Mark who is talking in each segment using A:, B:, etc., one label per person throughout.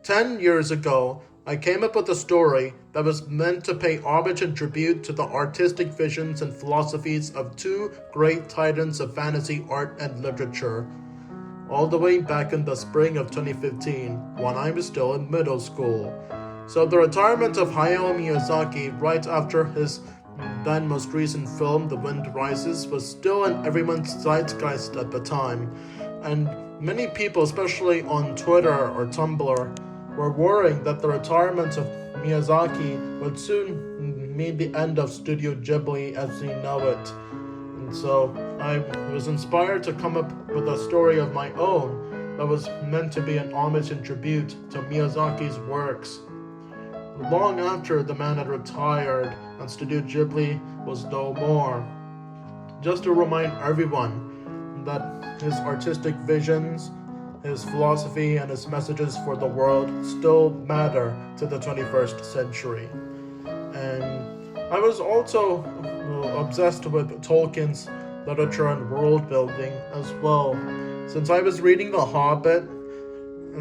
A: 10 years ago, I came up with a story that was meant to pay homage and tribute to the artistic visions and philosophies of two great titans of fantasy art and literature, all the way back in the spring of 2015, when I was still in middle school. So the retirement of Hayao Miyazaki right after his then most recent film, The Wind Rises, was still in everyone's zeitgeist at the time, and many people, especially on Twitter or Tumblr, were worrying that the retirement of Miyazaki would soon mean the end of Studio Ghibli as we know it. And so I was inspired to come up with a story of my own that was meant to be an homage and tribute to Miyazaki's works. Long after the man had retired and Studio Ghibli was no more. Just to remind everyone that his artistic visions, his philosophy, and his messages for the world still matter to the 21st century. And I was also obsessed with Tolkien's literature and world building as well, since I was reading The Hobbit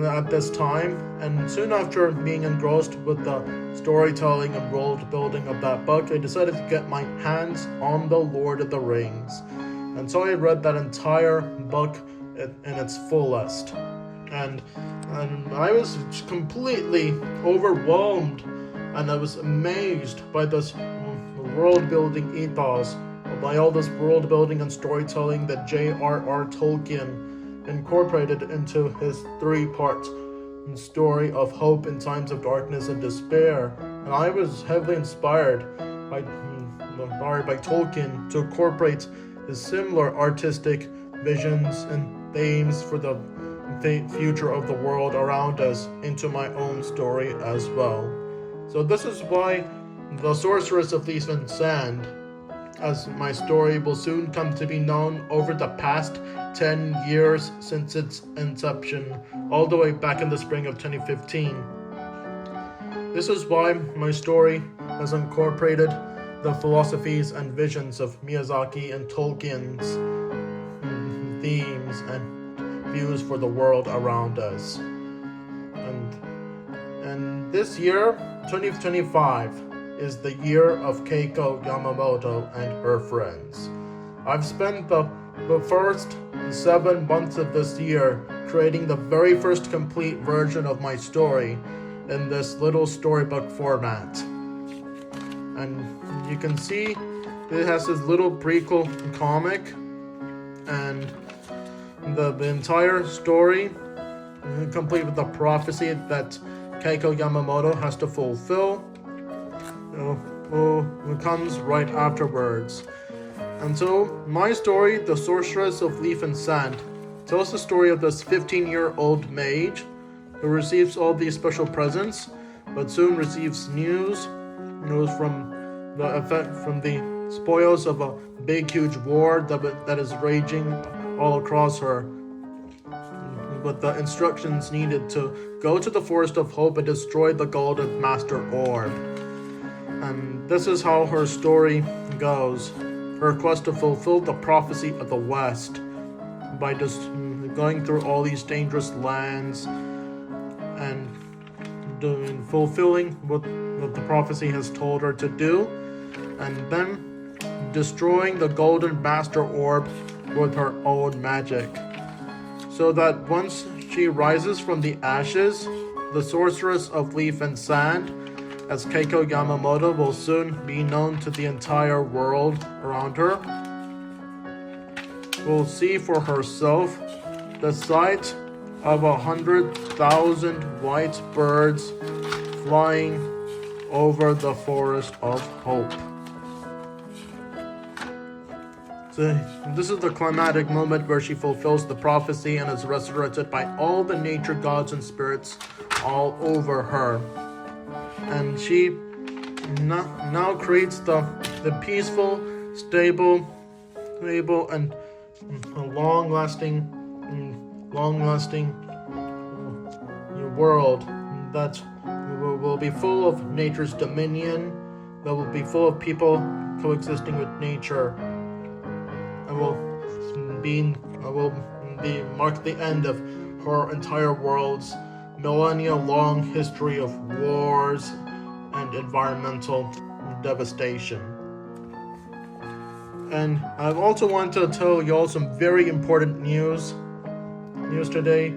A: at this time, and soon after being engrossed with the storytelling and world building of that book, I decided to get my hands on The Lord of the Rings. And so I read that entire book in its fullest. And I was completely overwhelmed, and I was amazed by this world building ethos, by all this world building and storytelling that J.R.R. Tolkien incorporated into his three-part story of hope in times of darkness and despair. And I was heavily inspired by Tolkien to incorporate his similar artistic visions and themes for the future of the world around us into my own story as well. So this is why The Sorceress of Leaf and Sand, as my story will soon come to be known, over the past 10 years since its inception, all the way back in the spring of 2015. This is why my story has incorporated the philosophies and visions of Miyazaki and Tolkien's themes and views for the world around us. And this year, 2025, is the year of Keiko Yamamoto and her friends. I've spent the first 7 months of this year creating the very first complete version of my story in this little storybook format. And you can see it has this little prequel comic, and the entire story, complete with the prophecy that Keiko Yamamoto has to fulfill, comes right afterwards. And so my story, The Sorceress of Leaf and Sand, tells the story of this 15-year-old mage who receives all these special presents, but soon receives news from the spoils of a big huge war that is raging all across her, with the instructions needed to go to the Forest of Hope and destroy the Golden Master Orb. And this is how her story goes. Her quest to fulfill the prophecy of the West by just going through all these dangerous lands and fulfilling what the prophecy has told her to do, and then destroying the Golden Master Orb with her own magic, so that once she rises from the ashes, the Sorceress of Leaf and Sand, as Keiko Yamamoto will soon be known to the entire world around her, will see for herself the sight of 100,000 white birds flying over the Forest of Hope. So this is the climatic moment where she fulfills the prophecy and is resurrected by all the nature gods and spirits all over her. And she now creates the peaceful, stable, and long-lasting world that will be full of nature's dominion, that will be full of people coexisting with nature, and will mark the end of her entire world's millennia-long history of wars and environmental devastation. And I also want to tell y'all some very important news today.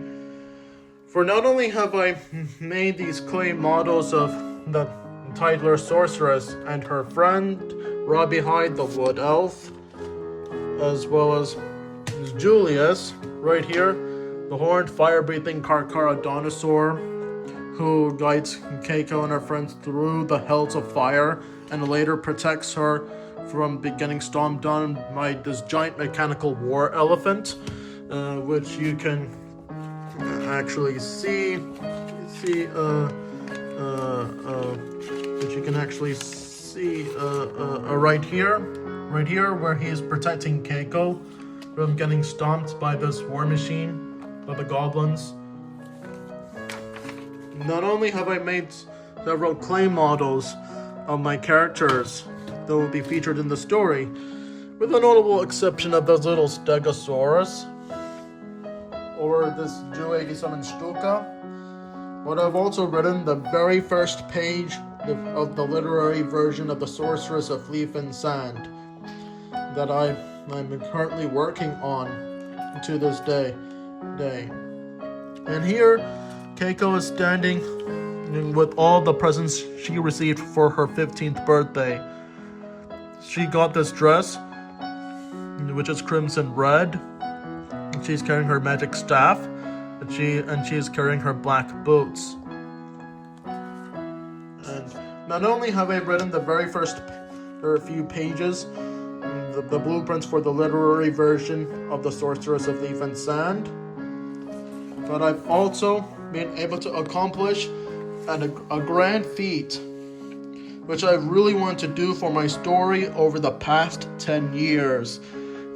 A: For not only have I made these clay models of the Tidler sorceress and her friend Robbie Hyde the wood elf, as well as Julius right here, the horned fire-breathing Karkara dinosaur who guides Keiko and her friends through the hells of fire and later protects her from getting stomped on by this giant mechanical war elephant, which you can actually see right here where he is protecting Keiko from getting stomped by this war machine, by the goblins. Not only have I made several clay models of my characters that will be featured in the story, with the notable exception of this little Stegosaurus, or this Jew 87 Stuka, but I've also written the very first page of the literary version of the Sorceress of Leaf and Sand that I'm currently working on to this day. And here, Keiko is standing with all the presents she received for her 15th birthday. She got this dress, which is crimson red. She's carrying her magic staff, and she is carrying her black boots. And not only have I written the very first few pages, the blueprints for the literary version of the Sorceress of Leaf and Sand, but I've also been able to accomplish a grand feat, which I really want to do for my story over the past 10 years,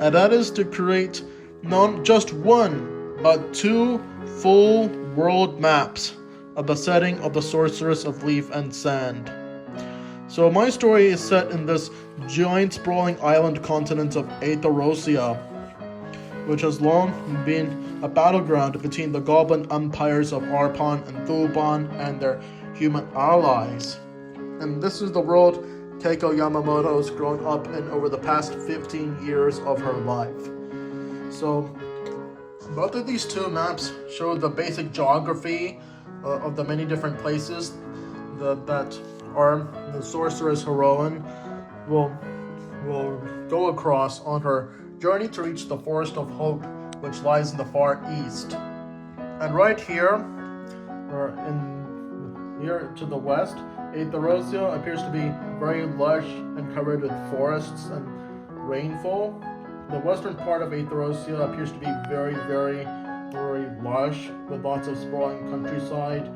A: and that is to create not just one, but 2 full world maps of the setting of the Sorceress of Leaf and Sand. So my story is set in this giant sprawling island continent of Aetherosia, which has long been a battleground between the goblin empires of Arpon and Thuban and their human allies. And this is the world Keiko Yamamoto has grown up in over the past 15 years of her life. So, both of these 2 maps show the basic geography of the many different places that are the sorceress heroine will go across on her journey to reach the Forest of Hope, which lies in the far east. And right here, here to the west, Aetherosia appears to be very lush and covered with forests and rainfall. The western part of Aetherosia appears to be very, very, very lush, with lots of sprawling countryside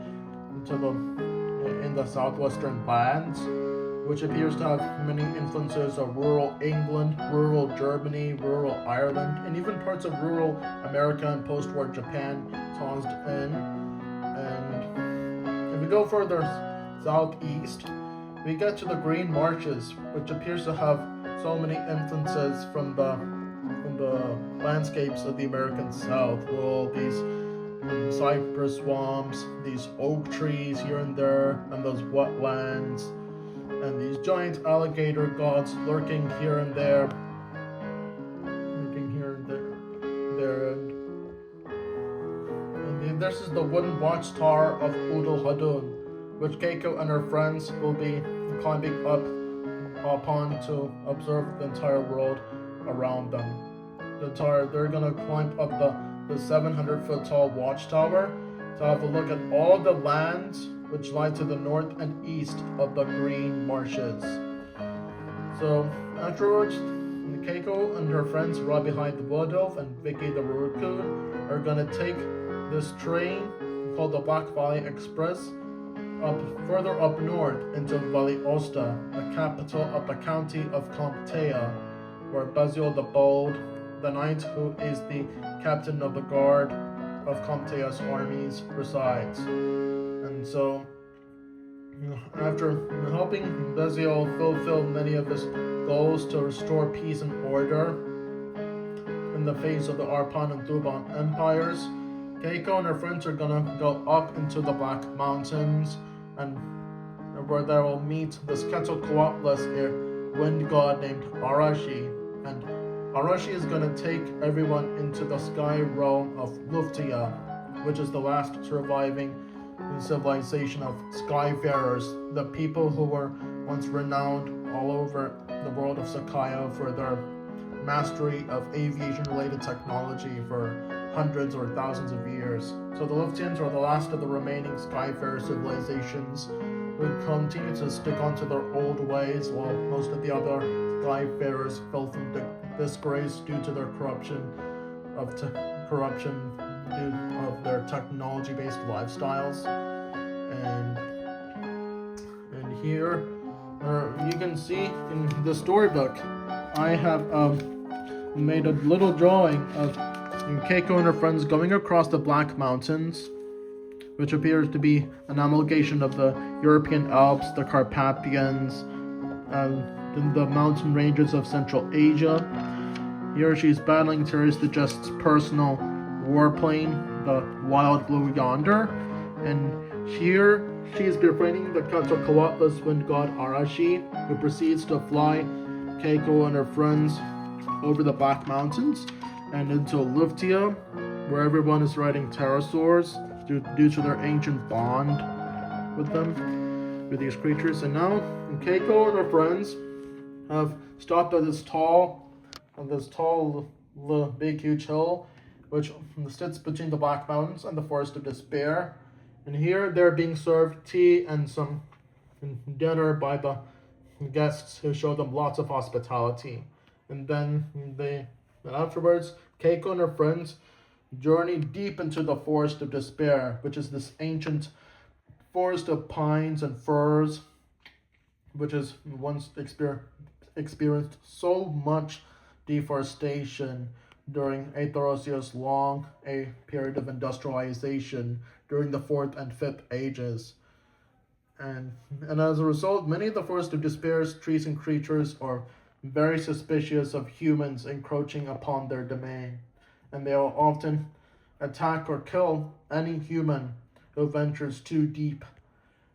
A: in the southwestern lands, which appears to have many influences of rural England, rural Germany, rural Ireland, and even parts of rural America and post-war Japan tossed in. And if we go further southeast, we get to the Green Marshes, which appears to have so many influences from the landscapes of the American South, with all these cypress swamps, these oak trees here and there, and those wetlands, and these giant alligator gods lurking here and there. And this is the wooden watchtower of Udal Hadun, which Keiko and her friends will be climbing up upon to observe the entire world around them. They're gonna climb up the 700-foot tall watchtower to have a look at all the lands which lie to the north and east of the Green Marshes. So afterwards, Keiko and her friends Robbie Hyde the Wood Elf and Vicky the Raccoon are gonna take this train called the Black Valley Express further up north into Valiosta, the capital of the county of Comptea, where Basil the Bold, the knight who is the captain of the guard of Comptea's armies, resides. And so, after helping Basil fulfill many of his goals to restore peace and order in the face of the Arpon and Thuban empires, Keiko and her friends are gonna go up into the Black Mountains, and where they will meet this Quetzalcoatlus wind god named Arashi. And Arashi is gonna take everyone into the sky realm of Luftia, which is the last surviving civilization of skyfarers, the people who were once renowned all over the world of Sakaya for their mastery of aviation-related technology for hundreds or thousands of years. So the Luftians are the last of the remaining skyfarer civilizations who continue to stick onto their old ways, while most of the other skyfarers fell from disgrace due to their corruption due of their technology-based lifestyles. And here you can see in the storybook, I have made a little drawing of Keiko and her friends going across the Black Mountains, which appears to be an amalgamation of the European Alps, the Carpathians, and the mountain ranges of Central Asia. Here she's battling Terrorist-Just's personal warplane, the Wild Blue Yonder, and here she is befriending the Quetzalcoatlus wind god Arashi, who proceeds to fly Keiko and her friends over the Black Mountains and into Luftia, where everyone is riding pterosaurs due to their ancient bond with these creatures. And now Keiko and her friends have stopped at this tall, big, huge hill, which sits between the Black Mountains and the Forest of Despair. And here they're being served tea and some dinner by the guests who show them lots of hospitality. And then afterwards, Keiko and her friends journey deep into the Forest of Despair, which is this ancient forest of pines and firs, which has once experienced so much deforestation during Aetherosia's long period of industrialization during the 4th and 5th ages. And as a result, many of the Forest of Despair's trees and creatures are very suspicious of humans encroaching upon their domain, and they will often attack or kill any human who ventures too deep.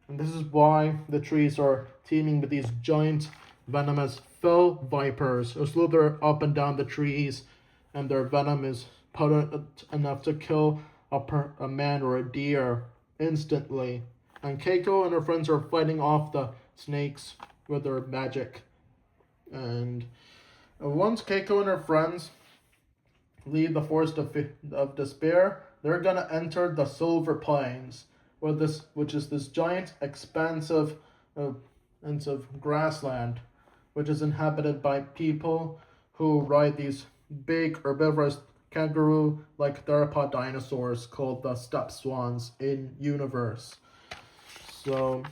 A: And this is why the trees are teeming with these giant venomous fell vipers who slither up and down the trees, and their venom is potent enough to kill a man or a deer instantly. And Keiko and her friends are fighting off the snakes with their magic. And once Keiko and her friends leave the Forest of Despair, they're gonna enter the Silver Plains, which is this giant, expansive grassland, which is inhabited by people who ride these big herbivorous kangaroo-like theropod dinosaurs called the steppe swans in universe. So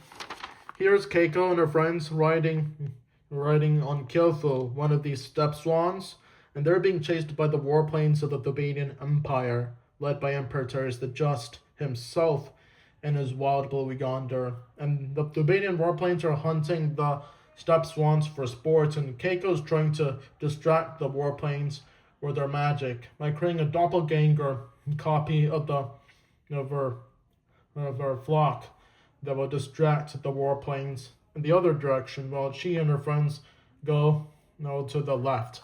A: here's Keiko and her friends riding on Kyofu, one of these steppe swans, and they're being chased by the warplanes of the Thebanian Empire, led by Emperor Terrorist-Just himself and his Wild Blue Yonder. And the Thebanian warplanes are hunting the steppe swans for sport, and Keiko's trying to distract the warplanes with their magic by creating a doppelganger copy of her flock that will distract the warplanes in the other direction, while she and her friends go to the left.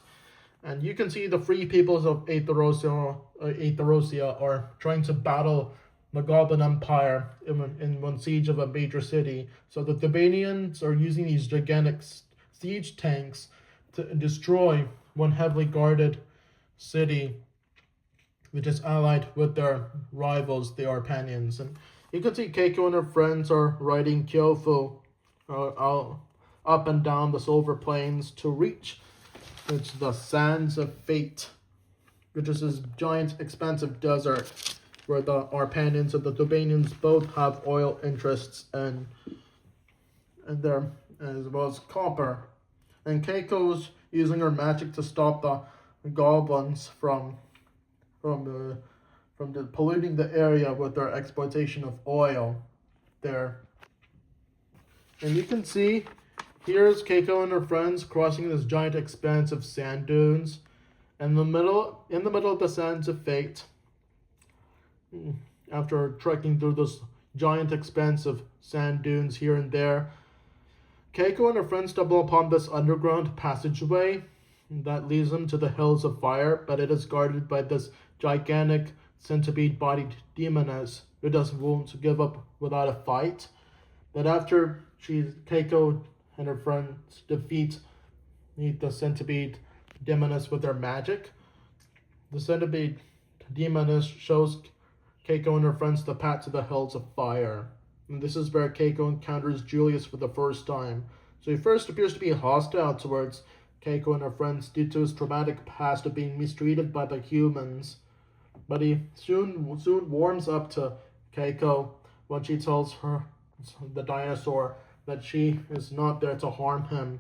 A: And you can see the free peoples of Aetherosia are trying to battle the Goblin Empire in one siege of a major city. So the Thebanians are using these gigantic siege tanks to destroy one heavily guarded city, which is allied with their rivals, the Arpanians. And you can see Keiko and her friends are riding Kyofu up and down the Silver Plains to reach the Sands of Fate, which is this giant, expansive desert where the Arpanians and the Thebanians both have oil interests and there, as well as copper. And Keiko's using her magic to stop the goblins from polluting the area with their exploitation of oil there. And you can see here's Keiko and her friends crossing this giant expanse of sand dunes. And in the middle of the Sands of Fate, after trekking through this giant expanse of sand dunes here and there, Keiko and her friends stumble upon this underground passageway that leads them to the Hills of Fire, but it is guarded by this gigantic centipede-bodied demoness who won't give up without a fight. But after Keiko and her friends defeat the centipede demoness with their magic, the centipede demoness shows Keiko and her friends the path to the Hills of Fire. And this is where Keiko encounters Julius for the first time. So he first appears to be hostile towards Keiko and her friends due to his traumatic past of being mistreated by the humans. But he soon warms up to Keiko when she tells her, the dinosaur, that she is not there to harm him,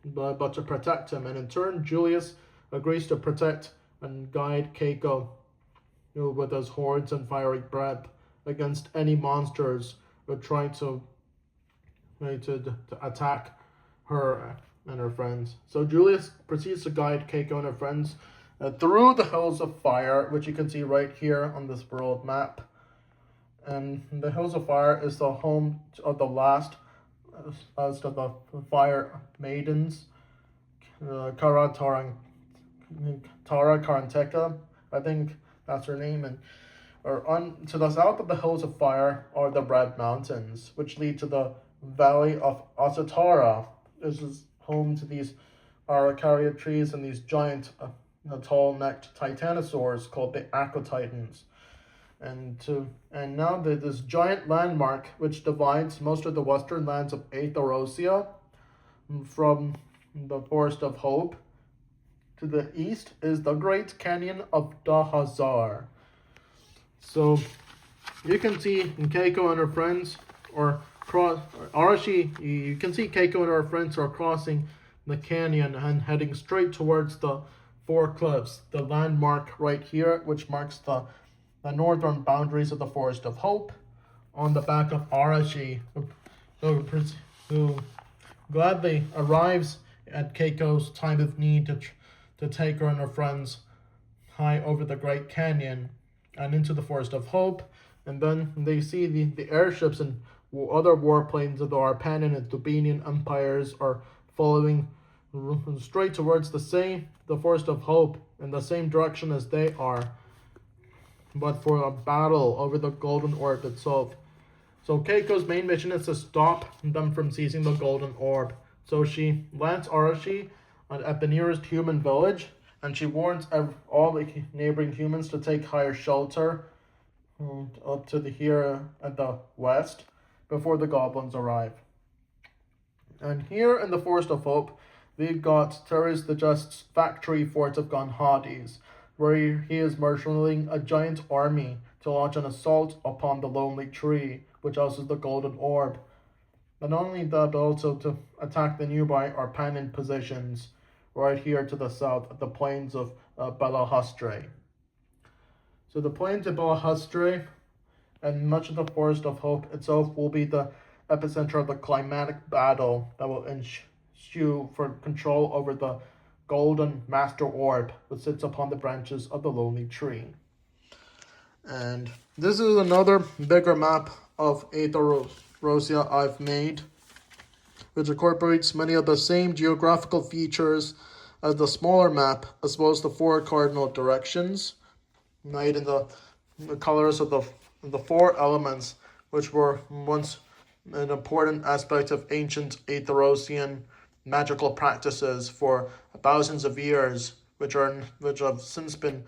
A: but to protect him. And in turn, Julius agrees to protect and guide Keiko with his hordes and fiery breath against any monsters who try to attack her and her friends. So Julius proceeds to guide Keiko and her friends through the Hills of Fire, which you can see right here on this world map. And the Hills of Fire is the home of the last of the Fire Maidens, Tara Karanteka, I think that's her name. And to the south of the Hills of Fire are the Red Mountains, which lead to the Valley of Asatara. This is home to these Araucaria trees and these giant tall-necked titanosaurs called the Aquatitans. And now this giant landmark which divides most of the western lands of Aetherosia from the Forest of Hope to the east is the Great Canyon of Dahazar. So you can see Keiko and her friends Arashi, you can see Keiko and her friends are crossing the canyon and heading straight towards the four cliffs, the landmark right here, which marks the northern boundaries of the Forest of Hope, on the back of Arashi, who gladly arrives at Keiko's time of need to take her and her friends high over the Great Canyon and into the Forest of Hope. And then they see the airships and other warplanes of the Arpanian and Thubenian empires are following straight towards the Forest of Hope in the same direction as they are, but for a battle over the Golden Orb itself. So Keiko's main mission is to stop them from seizing the Golden Orb. So she lands Arashi at the nearest human village, and she warns all the neighboring humans to take higher shelter up to here at the west before the goblins arrive. And here in the Forest of Hope, we've got Teres the Just's factory fort of Gonhades, where he is marshalling a giant army to launch an assault upon the Lonely Tree, which houses the Golden Orb. But not only that, but also to attack the nearby Arpanian positions right here to the south at the plains of Belahustre. So the plains of Belahustre and much of the Forest of Hope itself will be the epicenter of the climatic battle that will ensue for control over the Golden Master Orb, which sits upon the branches of the Lonely Tree. And this is another bigger map of Aetherosia I've made, which incorporates many of the same geographical features as the smaller map, as well as the four cardinal directions, made in the colors of the four elements, which were once an important aspect of ancient Aetherosian magical practices for thousands of years, which have since been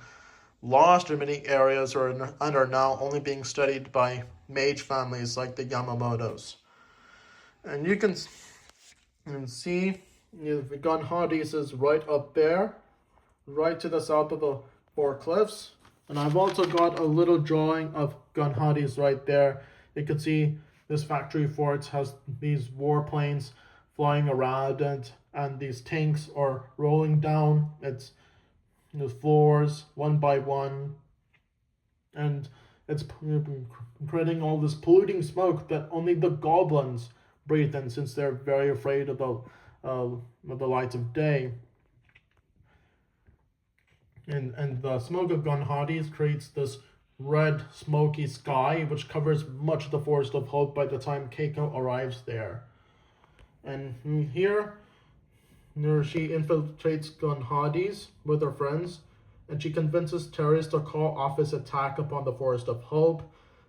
A: lost in many areas and are now only being studied by mage families like the Yamamotos. And you can see Gonhades is right up there, right to the south of the four cliffs. And I've also got a little drawing of Gonhades right there. You can see this factory fort has these warplanes flying around and these tanks are rolling down its floors one by one, and it's creating all this polluting smoke that only the goblins breathe in, since they're very afraid of the light of day. And the smoke of Gonhades creates this red smoky sky, which covers much of the Forest of Hope by the time Keiko arrives there. And here she infiltrates Gun Hades with her friends, and she convinces terrorists to call off his attack upon the Forest of Hope,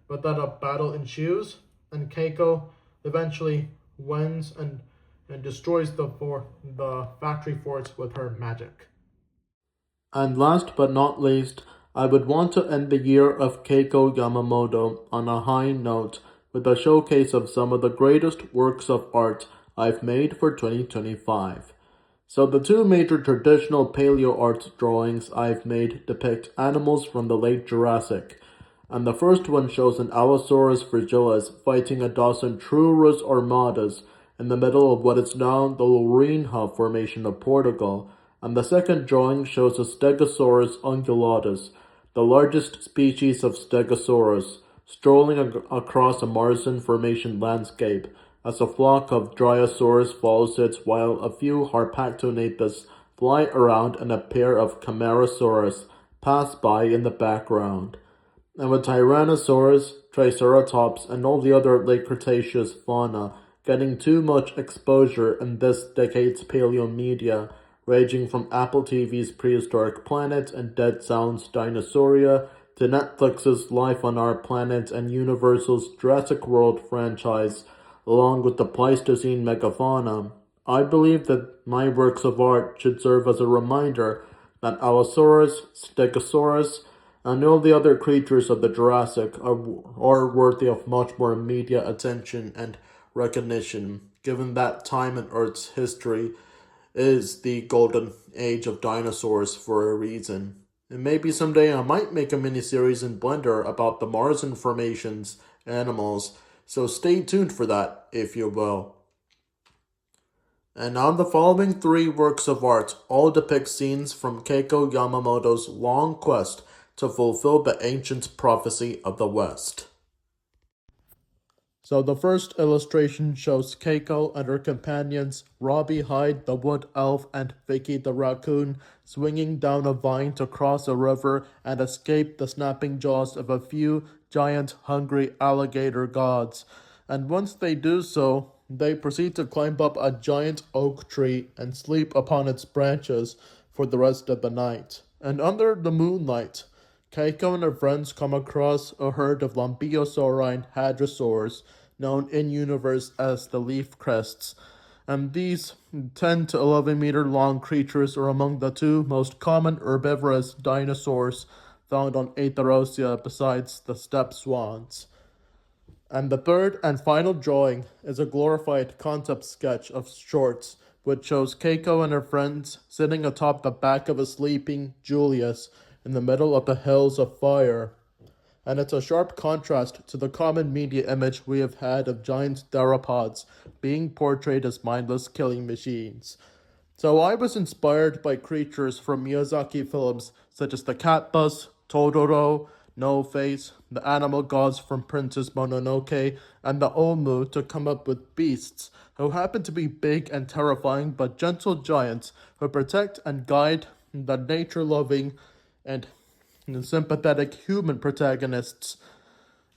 A: but then a battle ensues, and Keiko eventually wins and destroys the factory forts with her magic. And last but not least, I would want to end the year of Keiko Yamamoto on a high note with a showcase of some of the greatest works of art I've made for 2025. So the two major traditional paleo art drawings I've made depict animals from the late Jurassic, and the first one shows an Allosaurus fragilis fighting a dozen Trurus armadas in the middle of what is now the Lourinhã Formation of Portugal, and the second drawing shows a Stegosaurus ungulatus, the largest species of Stegosaurus, strolling across a Martian Formation landscape as a flock of Dryosaurus follows it while a few Harpactonathus fly around and a pair of Camarasaurus pass by in the background. And with Tyrannosaurus, Triceratops, and all the other late Cretaceous fauna getting too much exposure in this decade's paleo media, ranging from Apple TV's Prehistoric Planet and Dead Sound's Dinosauria to Netflix's Life on Our Planet and Universal's Jurassic World franchise, along with the Pleistocene megafauna, I believe that my works of art should serve as a reminder that Allosaurus, Stegosaurus, and all the other creatures of the Jurassic are worthy of much more media attention and recognition, given that time in Earth's history is the golden age of dinosaurs for a reason. And maybe someday I might make a miniseries in Blender about the Martian formations animals, so stay tuned for that, if you will. And now the following three works of art all depict scenes from Keiko Yamamoto's long quest to fulfill the ancient prophecy of the West. So the first illustration shows Keiko and her companions, Robbie Hyde the wood elf and Vicky the raccoon, swinging down a vine to cross a river and escape the snapping jaws of a few giant hungry alligator gods. And once they do so, they proceed to climb up a giant oak tree and sleep upon its branches for the rest of the night. And under the moonlight, Keiko and her friends come across a herd of Lumpiosaurine hadrosaurs, known in-universe as the leaf crests, and these 10 to 11 meter long creatures are among the two most common herbivorous dinosaurs found on Aetherosia besides the steppe swans. And the third and final drawing is a glorified concept sketch of shorts, which shows Keiko and her friends sitting atop the back of a sleeping Julius in the middle of the hills of fire. And it's a sharp contrast to the common media image we have had of giant theropods being portrayed as mindless killing machines. So I was inspired by creatures from Miyazaki films such as the Cat Bus, Totoro, No Face, the animal gods from Princess Mononoke, and the Omu to come up with beasts who happen to be big and terrifying but gentle giants who protect and guide the nature-loving and sympathetic human protagonists,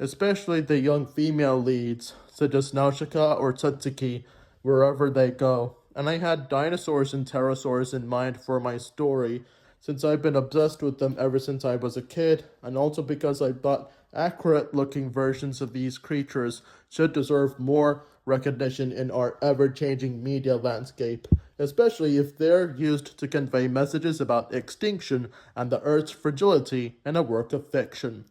A: especially the young female leads, such as Nausicaa or Tsutsiki, wherever they go. And I had dinosaurs and pterosaurs in mind for my story, since I've been obsessed with them ever since I was a kid, and also because I thought accurate-looking versions of these creatures should deserve more recognition in our ever-changing media landscape, especially if they're used to convey messages about extinction and the Earth's fragility in a work of fiction.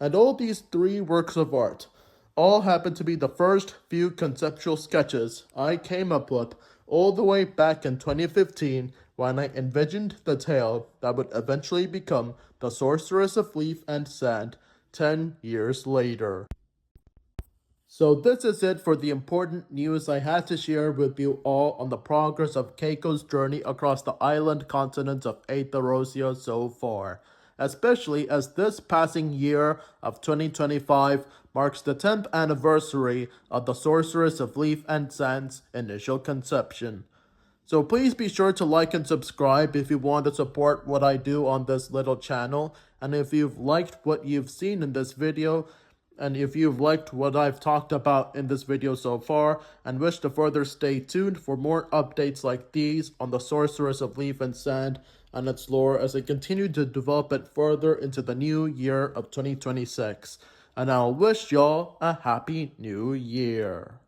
A: And all these three works of art all happen to be the first few conceptual sketches I came up with all the way back in 2015 when I envisioned the tale that would eventually become The Sorceress of Leaf and Sand 10 years later. So this is it for the important news I had to share with you all on the progress of Keiko's journey across the island continent of Aetherosia so far, especially as this passing year of 2025 marks the 10th anniversary of the Sorceress of Leaf and Sand's initial conception. So please be sure to like and subscribe if you want to support what I do on this little channel. And if you've liked what you've seen in this video, and if you've liked what I've talked about in this video so far, and wish to further stay tuned for more updates like these on the Sorceress of Leaf and Sand and its lore as I continue to develop it further into the new year of 2026. And I'll wish y'all a happy new year.